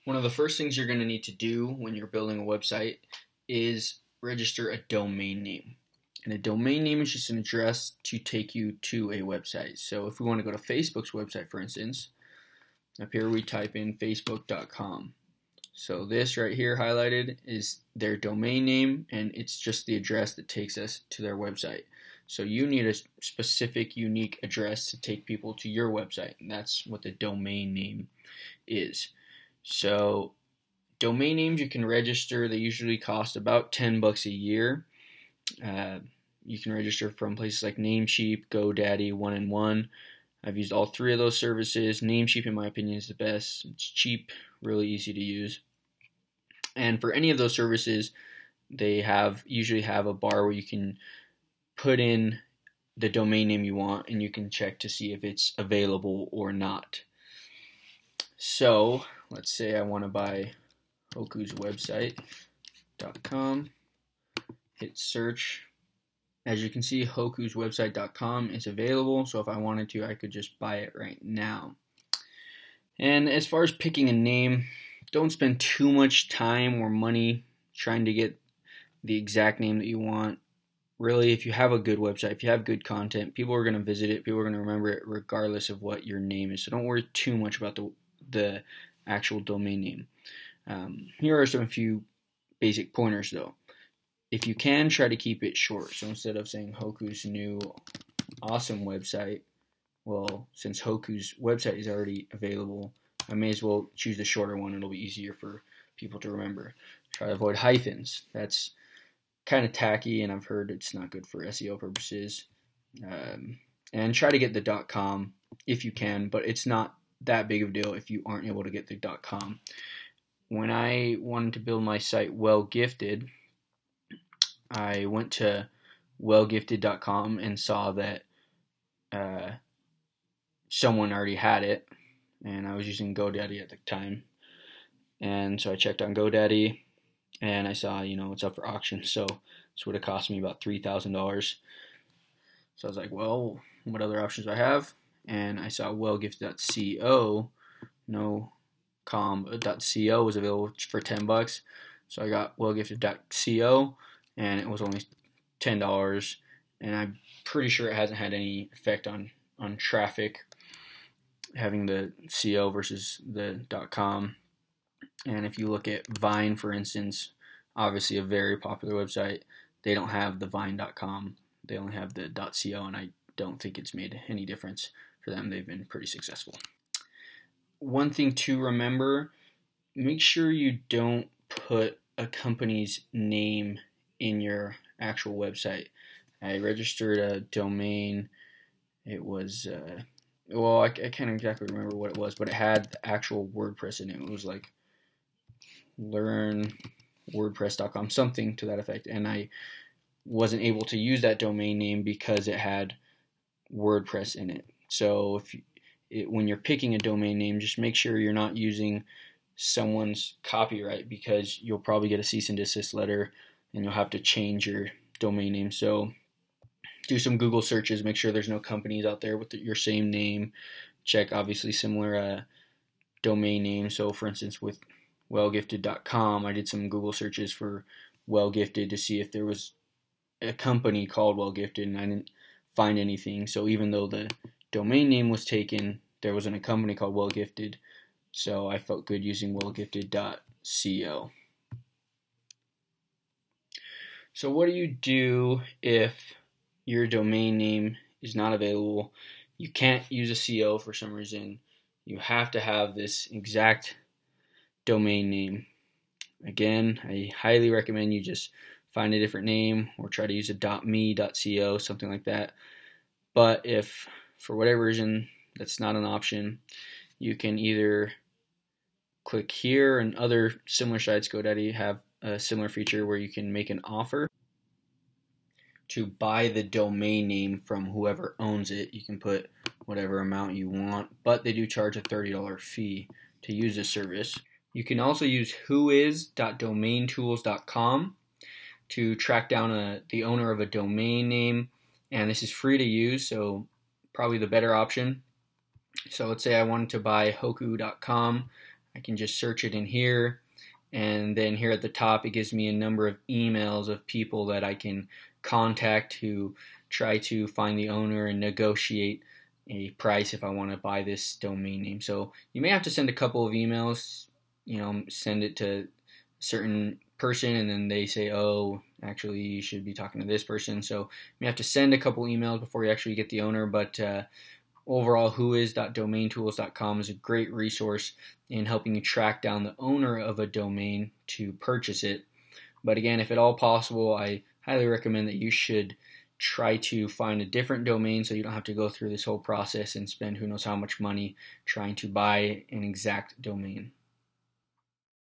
One of the first things you're going to need to do when you're building a website is register a domain name. And a domain name is just an address to take you to a website. So if we want to go to Facebook's website, for instance, up here we type in facebook.com. So this right here highlighted is their domain name, and it's just the address that takes us to their website. So you need a specific, unique address to take people to your website, and that's what the domain name is. So domain names you can register. They usually cost about $10 a year. You can register from places like Namecheap, GoDaddy, 1&1. I've used all three of those services. Namecheap, in my opinion, is the best. It's cheap, really easy to use. And for any of those services, they usually have a bar where you can put in the domain name you want, and you can check to see if it's available or not. So let's say I want to buy hokuswebsite.com. Hit search. As you can see, hokuswebsite.com is available, so if I wanted to, I could just buy it right now. And as far as picking a name, don't spend too much time or money trying to get the exact name that you want. Really, if you have a good website, if you have good content, people are going to visit it, people are going to remember it regardless of what your name is. So don't worry too much about the actual domain name. Here are a few basic pointers though. If you can, try to keep it short. So instead of saying Hoku's new awesome website, well, since Hoku's website is already available, I may as well choose the shorter one. It'll be easier for people to remember. Try to avoid hyphens. That's kind of tacky, and I've heard it's not good for SEO purposes. And try to get the .com if you can, but it's not that big of a deal if you aren't able to get the .com. When I wanted to build my site Well Gifted, I went to wellgifted.com and saw that someone already had it, and I was using GoDaddy at the time. And so I checked on GoDaddy, and I saw, it's up for auction. So this would have cost me about $3,000. So I was like, well, what other options do I have? And I saw wellgifted.co, .co was available for $10. So I got wellgifted.co, and it was only $10. And I'm pretty sure it hasn't had any effect on traffic, having the CO versus the .com. And if you look at Vine, for instance, obviously a very popular website, they don't have the Vine.com. They only have the .co, and I don't think it's made any difference for them. They've been pretty successful. One thing to remember, make sure you don't put a company's name in your actual website. I registered a domain. It was, I can't exactly remember what it was, but it had the actual WordPress in it. It was like learnwordpress.com, something to that effect. And I wasn't able to use that domain name because it had WordPress in it. So when you're picking a domain name, just make sure you're not using someone's copyright, because you'll probably get a cease and desist letter and you'll have to change your domain name. So do some Google searches, make sure there's no companies out there with your same name. Check obviously similar domain names. So for instance, with wellgifted.com, I did some Google searches for Wellgifted to see if there was a company called Wellgifted, and I didn't find anything. So even though the domain name was taken, there wasn't a company called Wellgifted, so I felt good using wellgifted.co. So what do you do if your domain name is not available? You can't use a CO for some reason. You have to have this exact domain name. Again, I highly recommend you just find a different name or try to use a .me.co, something like that. But if for whatever reason that's not an option, you can either click here, and other similar sites, GoDaddy, have a similar feature where you can make an offer to buy the domain name from whoever owns it. You can put whatever amount you want, but they do charge a $30 fee to use this service. You can also use whois.domaintools.com to track down the owner of a domain name, and this is free to use, so probably the better option. So let's say I wanted to buy Hoku.com. I can just search it in here, and then here at the top it gives me a number of emails of people that I can contact to try to find the owner and negotiate a price if I want to buy this domain name. So you may have to send a couple of emails, send it to a certain person and then they say, oh, actually you should be talking to this person. So you have to send a couple emails before you actually get the owner, but overall, whois.domaintools.com is a great resource in helping you track down the owner of a domain to purchase it. But again, if at all possible, I highly recommend that you should try to find a different domain so you don't have to go through this whole process and spend who knows how much money trying to buy an exact domain.